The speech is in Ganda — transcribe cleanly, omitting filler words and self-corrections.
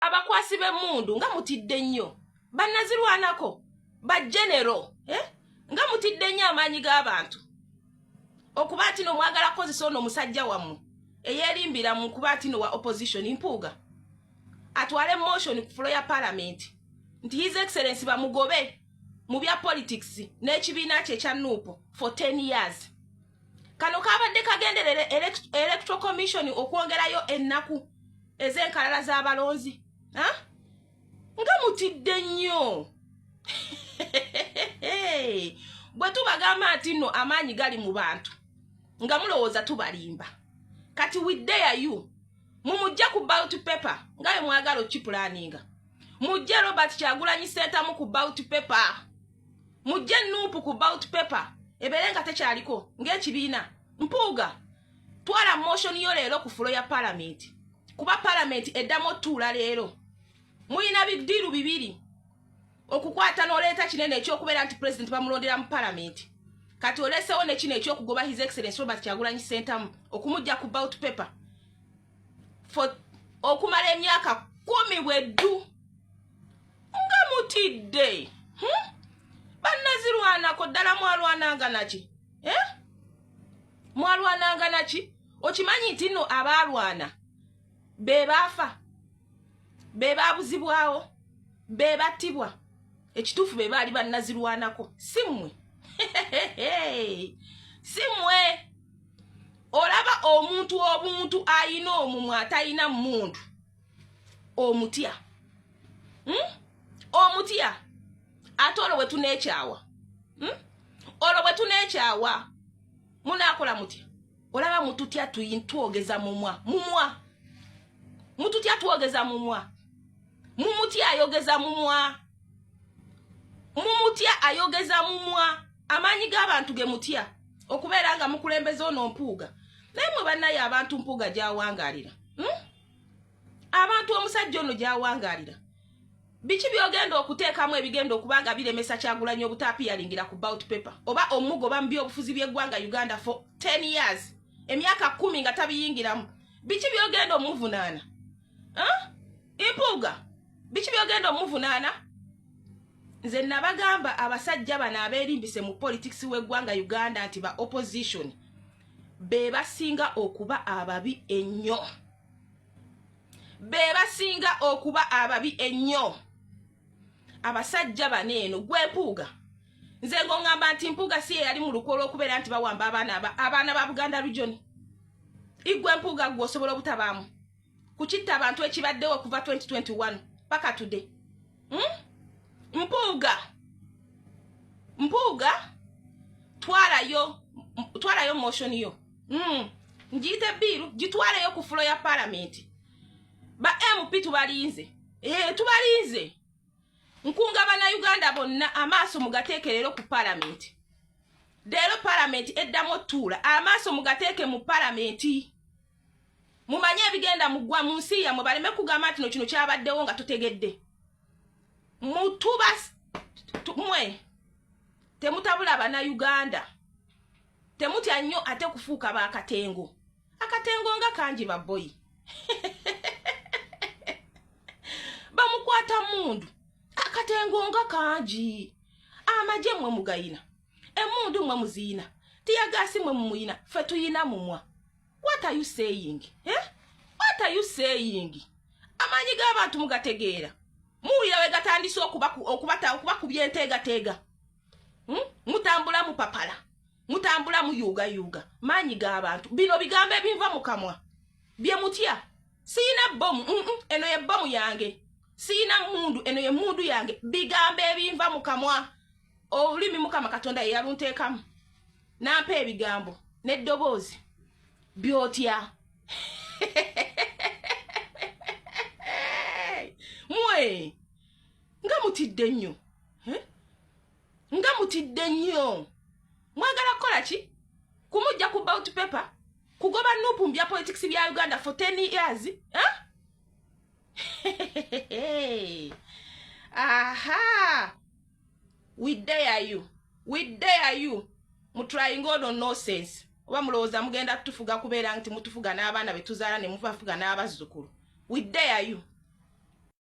abakwasi b'emmundu nga mutidde nnyo bannazirwanako ba general nga mutidde nnyo amaanyi g'abantu okuba ati no mwagala kozesa ono omusajja wammwe eyerimbira mu kuba ati no wa opposition Mpuuga atwale motion ku floor ya parliament nti his excellency bamugobe mu bya politics n'ekibiina kye kya NUP for 10 years kano kabadde kagenderere electoral commission okwongerayo ennaku ez'enkalala z'abalonzi nga mutidde nnyo bwe tubagamba nti nno amaanyi gali mu bantu nga mulowooza tubalimba kati we dare you mumujja ku ballot paper nga bwe mwagala okipulaninga mujje Robert Kyagulanyi Center mu ku ballot paper mujje NUP ku ballot paper ebere nga tekyaliko ng'ekibiina Mpuuga twala motion yo leero ku floor ya parliament kuba parliament eddamu otuula leero muyina bidiru bibiri okukwata n'oleeta kinene ekyokubeera nti president bamulondera mu parliament kati olesewo ne kino ekyokugoba his excellency Robert Kyagulanyi Center okumujja ku ballot paper for okumala emyaka 10 bweddu nga mutidde bannazirwanako ddala mwalwananga naki mwalwananga naki okimanyi nti nno abaalwana be baafa be baabuzibwawo be battibwa ekituufu be baali bannazirwanako simmwe simmwe olaba omuntu obuntu ayina omumwa atayina mmundu omutya omutya ate olwo bwe tuneekyawa olwo bwe tuneekyawa munaakola mutya olaba mututya twogeza mumwa mututya twogeza mumwa mumutya ayogeza mumwa mumutya ayogeza mumwa amaanyi g'abantu ge mutya okubeera nga mukulembeza ono Mpuuga naye mwe bannaye abantu Mpuuga gy'awangalira abantu omusajja ono gy'awangalira biki byogenda okuteekamu ebigenda okubanga biremesa Kyagulanyi obutaapiyalingira ku ballot paper oba omugoba mu by'obufuzi by'eggwanga Uganda for 10 years emyaka 10 nga tabiyingiramu biki byogenda omuvunaana Mpuuga biki byogenda omuvunaana nze nabagamba abasajja bano abeerimbise mu politics w'eggwanga Uganda nti ba opposition be basinga okuba ababi ennyo be basinga okuba ababi ennyo abasajja bano eno gwe Mpuuga nze ng'ongamba nti Mpuuga si yali mu lukolo okubeera nti bawamba abaana ba Buganda region igwe Mpuuga gwe osobola obutabaamu kukitta abantu ekibaddewo okuva 2021 paka today Mpuuga twalayo motion yo njiyite biru gitwaleyo ku floor ya parliament ba MP tubalinze tubalinze nkunga bana Uganda bonna amaaso mugateekerero ku parliament leero parliament eddamu otuula amaaso mugateeke mu parliament mumanye ebigenda mugwa mu nsi yammwe baleme kugamba nti no kino kyabaddewo nga tutegedde mutuba mwe temutabula bana Uganda temutya nnyo ate kufuuka baakatengo akatengo nga kangi baboyi bamukwata mundu akatengo nga kangi amaje mwe mugayina emundu mwe muzina tiyagasi mwe mumuyina fe tuyina mumwa. What are you saying? What are you saying? Amanyi g'abantu mugategeera muwulira we gatandise okuba ku byenteegateega mutambula mu papala mutambula mu yuga maanyi g'abantu bino bigambo ebinva mu kamwa bye mutya siina bomu eno ye bomu yange siina mundu eno ye mundu yange bigambo ebinva mu kamwa olulimi Mukama Katonda ye yalunteekamu nampa ebigambo n'eddoboozi byotya mwe nga mutidde nnyo nga mutidde nnyo mwagala kukola ki kumujja ku ballot paper kugoba NUP bya politics bya Uganda for 10 years aha we dare you mutrying on nonsense oba mulowooza mugenda tufuga kubeera nti mutufuga n'abaana betuzaala ne mufafuga n'abazzukulu we dare you